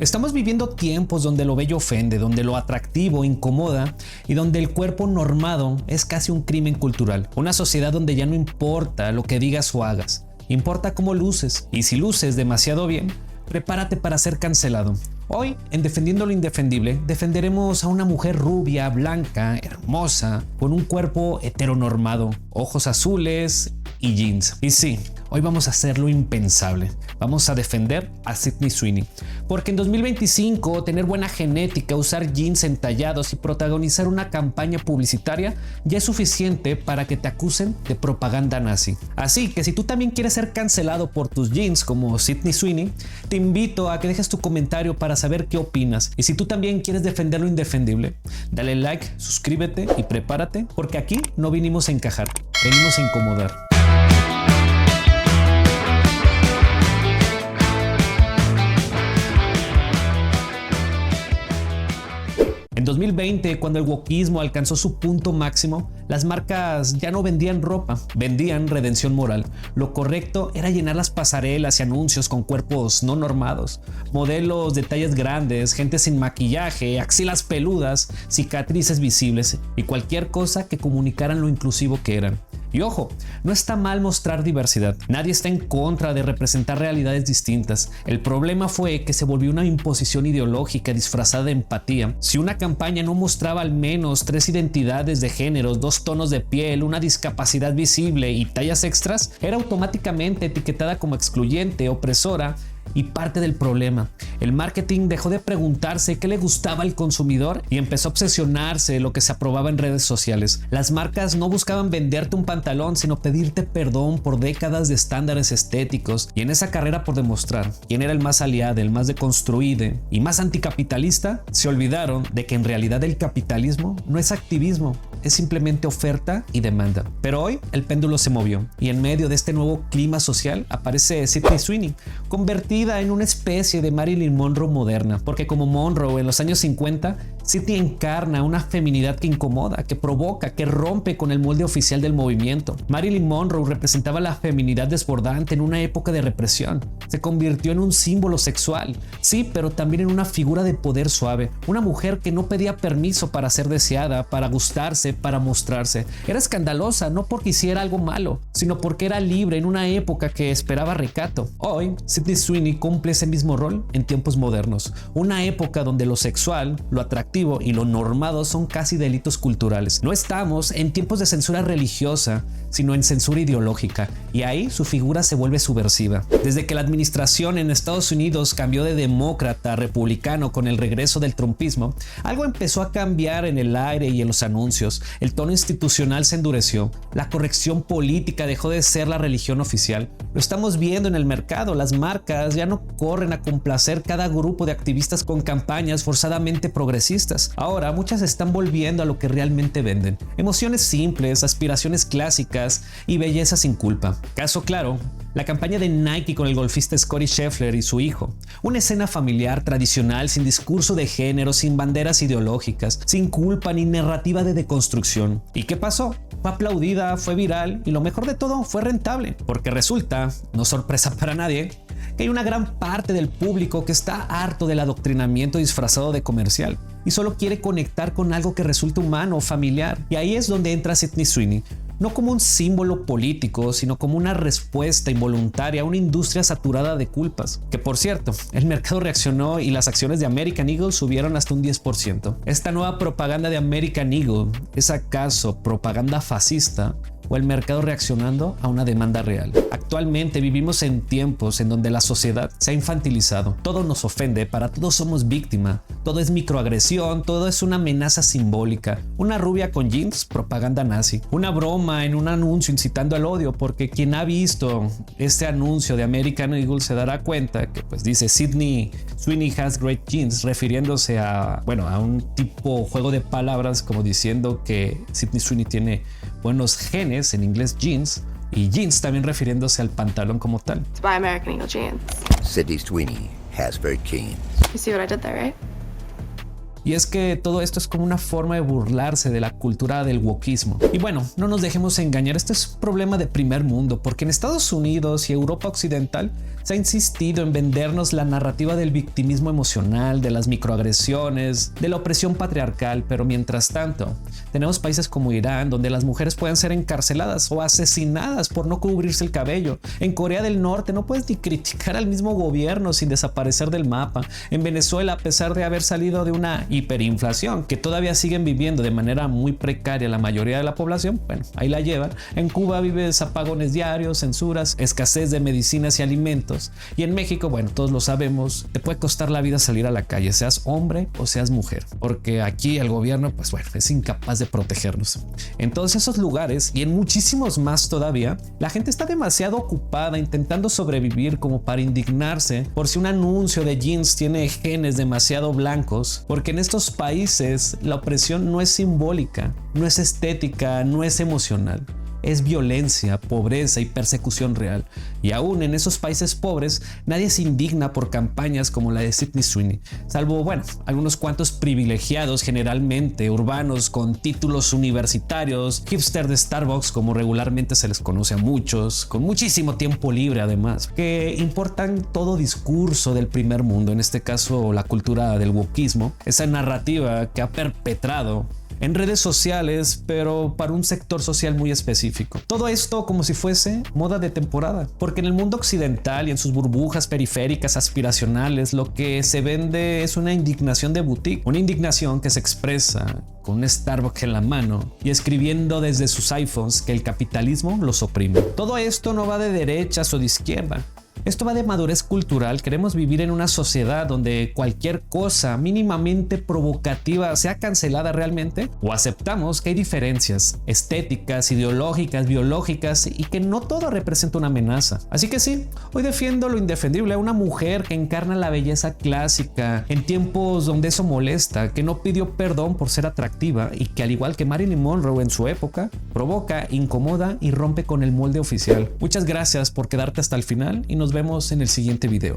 Estamos viviendo tiempos donde lo bello ofende, donde lo atractivo incomoda y donde el cuerpo normado es casi un crimen cultural. Una sociedad donde ya no importa lo que digas o hagas, importa cómo luces. Y si luces demasiado bien, prepárate para ser cancelado. Hoy, en Defendiendo lo Indefendible, defenderemos a una mujer rubia, blanca, hermosa, con un cuerpo heteronormado, ojos azules y jeans. Y sí, hoy vamos a hacer lo impensable. Vamos a defender a Sydney Sweeney. Porque en 2025, tener buena genética, usar jeans entallados y protagonizar una campaña publicitaria ya es suficiente para que te acusen de propaganda nazi. Así que si tú también quieres ser cancelado por tus jeans como Sydney Sweeney, te invito a que dejes tu comentario para saber qué opinas. Y si tú también quieres defender lo indefendible, dale like, suscríbete y prepárate, porque aquí no vinimos a encajar, venimos a incomodar. En 2020, cuando el wokismo alcanzó su punto máximo, las marcas ya no vendían ropa, vendían redención moral. Lo correcto era llenar las pasarelas y anuncios con cuerpos no normados, modelos de tallas grandes, gente sin maquillaje, axilas peludas, cicatrices visibles y cualquier cosa que comunicaran lo inclusivo que eran. Y ojo, no está mal mostrar diversidad. Nadie está en contra de representar realidades distintas. El problema fue que se volvió una imposición ideológica disfrazada de empatía. Si una campaña no mostraba al menos 3 identidades de géneros, 2 tonos de piel, una discapacidad visible y tallas extras, era automáticamente etiquetada como excluyente, opresora y parte del problema. El marketing dejó de preguntarse qué le gustaba al consumidor y empezó a obsesionarse lo que se aprobaba en redes sociales. Las marcas no buscaban venderte un pantalón, sino pedirte perdón por décadas de estándares estéticos, y en esa carrera por demostrar quién era el más aliado, el más deconstruido y más anticapitalista, se olvidaron de que en realidad el capitalismo no es activismo, es simplemente oferta y demanda. Pero hoy el péndulo se movió y en medio de este nuevo clima social aparece Sydney Sweeney, convertida en una especie de Marilyn Monroe moderna, porque como Monroe en los años 50, Sydney encarna una feminidad que incomoda, que provoca, que rompe con el molde oficial del movimiento. Marilyn Monroe representaba la feminidad desbordante en una época de represión. Se convirtió en un símbolo sexual, sí, pero también en una figura de poder suave, una mujer que no pedía permiso para ser deseada, para gustarse, para mostrarse. Era escandalosa no porque hiciera algo malo, sino porque era libre en una época que esperaba recato. Hoy, Sydney Sweeney cumple ese mismo rol en tiempos modernos, una época donde lo sexual, lo atractivo y lo normado son casi delitos culturales. No estamos en tiempos de censura religiosa, sino en censura ideológica, y ahí su figura se vuelve subversiva. Desde que la administración en Estados Unidos cambió de demócrata a republicano con el regreso del trumpismo, algo empezó a cambiar en el aire y en los anuncios. El tono institucional se endureció, la corrección política dejó de ser la religión oficial. Lo estamos viendo en el mercado, las marcas ya no corren a complacer cada grupo de activistas con campañas forzadamente progresistas. Ahora muchas están volviendo a lo que realmente venden: emociones simples, aspiraciones clásicas y belleza sin culpa. Caso claro, la campaña de Nike con el golfista Scottie Scheffler y su hijo. Una escena familiar tradicional, sin discurso de género, sin banderas ideológicas, sin culpa ni narrativa de deconstrucción. ¿Y qué pasó? Fue aplaudida, fue viral y lo mejor de todo, fue rentable. Porque resulta, no sorpresa para nadie, que hay una gran parte del público que está harto del adoctrinamiento disfrazado de comercial y solo quiere conectar con algo que resulte humano o familiar. Y ahí es donde entra Sydney Sweeney, no como un símbolo político, sino como una respuesta involuntaria a una industria saturada de culpas. Que por cierto, el mercado reaccionó y las acciones de American Eagle subieron hasta un 10%. Esta nueva propaganda de American Eagle, ¿es acaso propaganda fascista o el mercado reaccionando a una demanda real? Actualmente vivimos en tiempos en donde la sociedad se ha infantilizado. Todo nos ofende, para todos somos víctima, todo es microagresión, todo es una amenaza simbólica. Una rubia con jeans, propaganda nazi. Una broma en un anuncio incitando al odio, porque quien ha visto este anuncio de American Eagle se dará cuenta que pues dice Sydney Sweeney has great jeans, refiriéndose a un tipo juego de palabras, como diciendo que Sydney Sweeney tiene buenos genes, en inglés jeans, y jeans también refiriéndose al pantalón como tal. To buy American Eagle jeans. Sydney Sweeney has great jeans. You see what I did there, right? Y es que todo esto es como una forma de burlarse de la cultura del wokismo. Y bueno, no nos dejemos engañar, este es un problema de primer mundo, porque en Estados Unidos y Europa Occidental se ha insistido en vendernos la narrativa del victimismo emocional, de las microagresiones, de la opresión patriarcal, pero mientras tanto, tenemos países como Irán, donde las mujeres pueden ser encarceladas o asesinadas por no cubrirse el cabello. En Corea del Norte no puedes ni criticar al mismo gobierno sin desaparecer del mapa. En Venezuela, a pesar de haber salido de una hiperinflación que todavía siguen viviendo de manera muy precaria la mayoría de la población, bueno, ahí la llevan. En Cuba vives apagones diarios, censuras, escasez de medicinas y alimentos. Y en México, bueno, todos lo sabemos, te puede costar la vida salir a la calle, seas hombre o seas mujer, porque aquí el gobierno, pues bueno, es incapaz de protegernos. En todos esos lugares y en muchísimos más todavía, la gente está demasiado ocupada intentando sobrevivir como para indignarse por si un anuncio de jeans tiene genes demasiado blancos, porque en estos países la opresión no es simbólica, no es estética, no es emocional. Es violencia, pobreza y persecución real. Y aún en esos países pobres, nadie se indigna por campañas como la de Sydney Sweeney, salvo, bueno, algunos cuantos privilegiados, generalmente urbanos con títulos universitarios, hipster de Starbucks, como regularmente se les conoce a muchos, con muchísimo tiempo libre además, que importan todo discurso del primer mundo, en este caso la cultura del wokismo, esa narrativa que ha perpetrado en redes sociales, pero para un sector social muy específico. Todo esto como si fuese moda de temporada, porque en el mundo occidental y en sus burbujas periféricas aspiracionales, lo que se vende es una indignación de boutique, una indignación que se expresa con un Starbucks en la mano y escribiendo desde sus iPhones que el capitalismo los oprime. Todo esto no va de derechas o de izquierda. Esto va de madurez cultural. Queremos vivir en una sociedad donde cualquier cosa mínimamente provocativa sea cancelada realmente, o aceptamos que hay diferencias estéticas, ideológicas, biológicas y que no todo representa una amenaza. Así que sí, hoy defiendo lo indefendible, a una mujer que encarna la belleza clásica en tiempos donde eso molesta, que no pidió perdón por ser atractiva y que, al igual que Marilyn Monroe en su época, provoca, incomoda y rompe con el molde oficial. Muchas gracias por quedarte hasta el final y nos vemos en el siguiente video.